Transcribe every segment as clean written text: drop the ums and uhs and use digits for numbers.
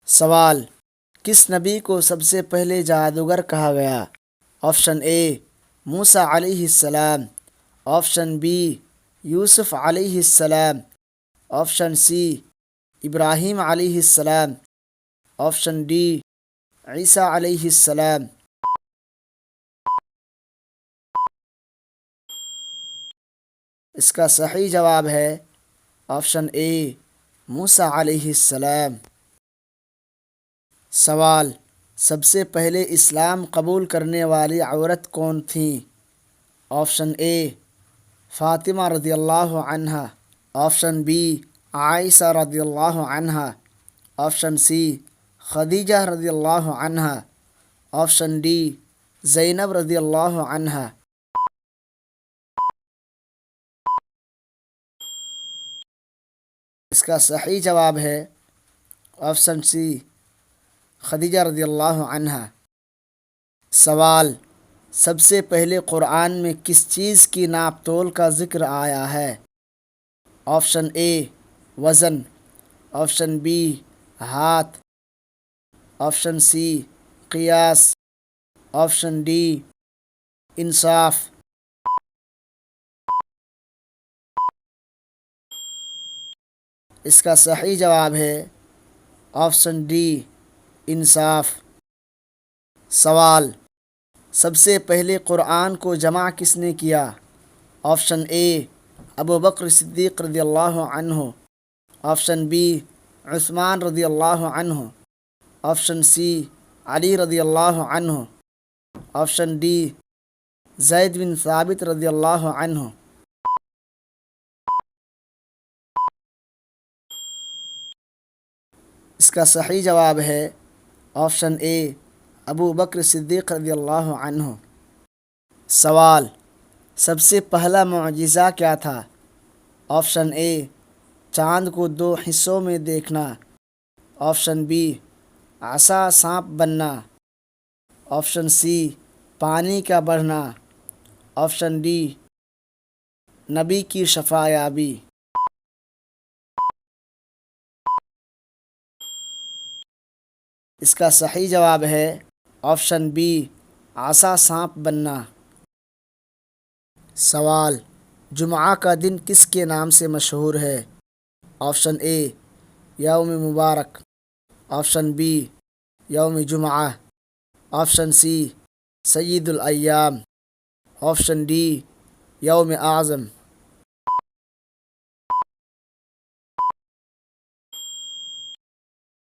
سوال: کس نبی کو سب سے پہلے جادوگر کہا گیا؟ آپشن اے موسیٰ علیہ السلام، آپشن بی یوسف علیہ السلام، آپشن سی ابراہیم علیہ السلام، آپشن ڈی عیسیٰ علیہ السلام۔ اس کا صحیح جواب ہے آپشن اے موسیٰ علیہ السلام۔ سوال: سب سے پہلے اسلام قبول کرنے والی عورت کون تھیں؟ آپشن اے فاطمہ رضی اللہ عنہا، آپشن بی عائشہ رضی اللہ عنہا، آپشن سی خدیجہ رضی اللہ عنہا، آپشن ڈی زینب رضی اللہ عنہا۔ اس کا صحیح جواب ہے آپشن سی خدیجہ رضی اللہ عنہا۔ سوال: سب سے پہلے قرآن میں کس چیز کی ناپ تول کا ذکر آیا ہے؟ آپشن اے وزن، آپشن بی ہاتھ، آپشن سی قیاس، آپشن ڈی انصاف۔ اس کا صحیح جواب ہے آپشن ڈی انصاف۔ سوال: سب سے پہلے قرآن کو جمع کس نے کیا؟ آپشن اے ابوبکر صدیق رضی اللہ عنہ، آپشن بی عثمان رضی اللہ عنہ، آپشن سی علی رضی اللہ عنہ، آپشن ڈی زید بن ثابت رضی اللہ عنہ۔ اس کا صحیح جواب ہے آپشن اے ابوبکر صدیق رضی اللہ عنہ۔ سوال: سب سے پہلا معجزہ کیا تھا؟ آپشن اے چاند کو 2 حصوں میں دیکھنا، آپشن بی عصا سانپ بننا، آپشن سی پانی کا بڑھنا، آپشن ڈی نبی کی شفا یابی۔ اس کا صحیح جواب ہے آپشن بی عصا سانپ بننا۔ سوال: جمعہ کا دن کس کے نام سے مشہور ہے؟ آپشن اے یوم مبارک، آپشن بی یوم جمعہ، آپشن سی سید الایام، آپشن ڈی یوم اعظم۔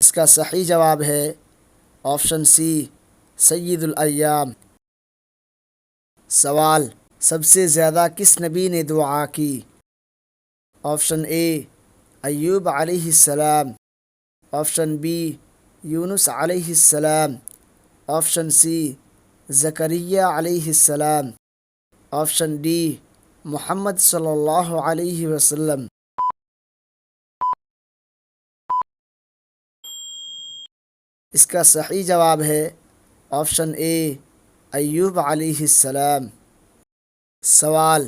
اس کا صحیح جواب ہے آپشن سی سید الایام۔ سوال: سب سے زیادہ کس نبی نے دعا کی؟ آپشن اے ایوب علیہ السلام، آپشن بی یونس علیہ السلام، آپشن سی زکریا علیہ السلام، آپشن ڈی محمد صلی اللہ علیہ وسلم۔ اس کا صحیح جواب ہے آپشن اے ایوب علیہ السلام۔ سوال: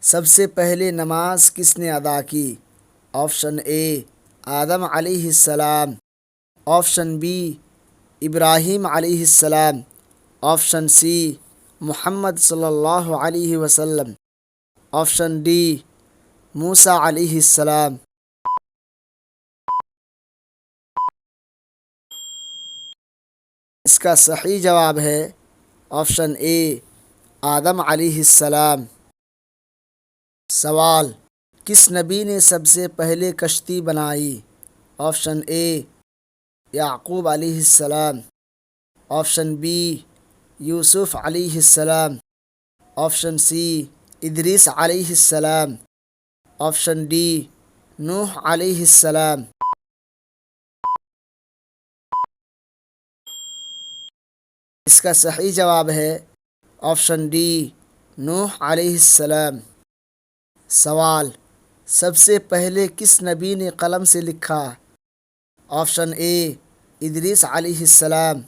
سب سے پہلے نماز کس نے ادا کی؟ آپشن اے آدم علیہ السلام، آپشن بی ابراہیم علیہ السلام، آپشن سی محمد صلی اللہ علیہ وسلم، آپشن ڈی موسیٰ علیہ السلام۔ اس کا صحیح جواب ہے آپشن اے آدم علیہ السلام۔ سوال: کس نبی نے سب سے پہلے کشتی بنائی؟ آپشن اے یعقوب علیہ السلام، آپشن بی یوسف علیہ السلام، آپشن سی ادریس علیہ السلام، آپشن ڈی نوح علیہ السلام۔ اس کا صحیح جواب ہے آپشن ڈی نوح علیہ السلام۔ سوال: سب سے پہلے کس نبی نے قلم سے لکھا؟ آپشن اے ادریس علیہ السلام،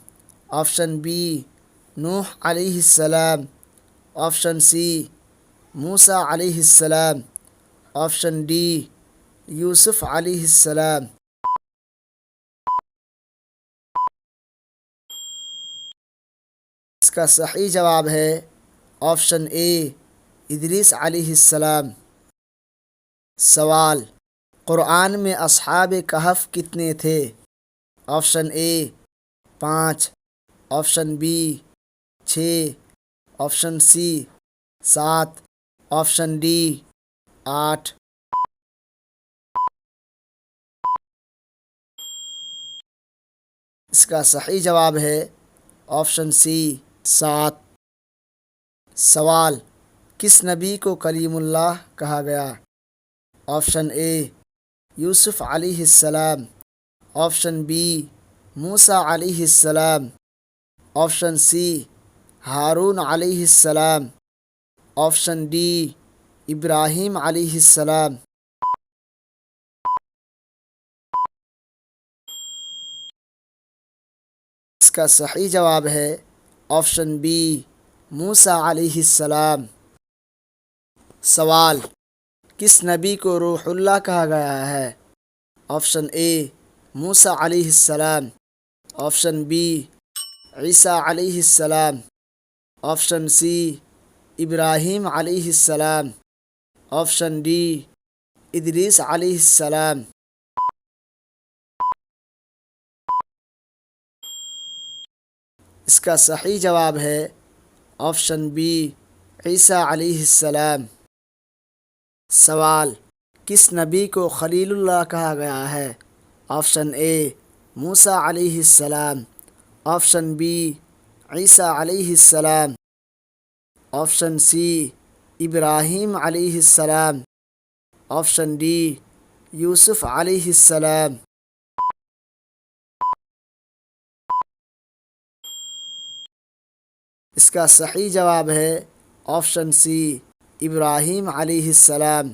آپشن بی نوح علیہ السلام، آپشن سی موسیٰ علیہ السلام، آپشن ڈی یوسف علیہ السلام۔ اس کا صحیح جواب ہے آپشن اے ادریس علیہ السلام۔ سوال، قرآن میں اصحاب کہف کتنے تھے؟ Option A 5، option B 6، option C 7، option D 8۔ اس کا صحیح جواب ہے آپشن سی 7۔ سوال، کس نبی کو کلیم اللہ کہا گیا؟ آپشن اے یوسف علیہ السلام، آپشن بی موسیٰ علیہ السلام، آپشن سی ہارون علیہ السلام، آپشن ڈی ابراہیم علیہ السلام۔ اس کا صحیح جواب ہے آپشن بی موسیٰ علیہ السلام۔ سوال، کس نبی کو روح اللہ کہا گیا ہے؟ آپشن اے موسیٰ علیہ السلام، آپشن بی عیسیٰ علیہ السلام، آپشن سی ابراہیم علیہ السلام، آپشن ڈی ادریس علیہ السلام۔ اس کا صحیح جواب ہے آپشن بی عیسیٰ علیہ السلام۔ سوال، کس نبی کو خلیل اللہ کہا گیا ہے؟ آپشن اے موسیٰ علیہ السلام، آپشن بی عیسیٰ علیہ السلام، آپشن سی ابراہیم علیہ السلام، آپشن ڈی یوسف علیہ السلام۔ اس کا صحیح جواب ہے آپشن سی ابراہیم علیہ السلام۔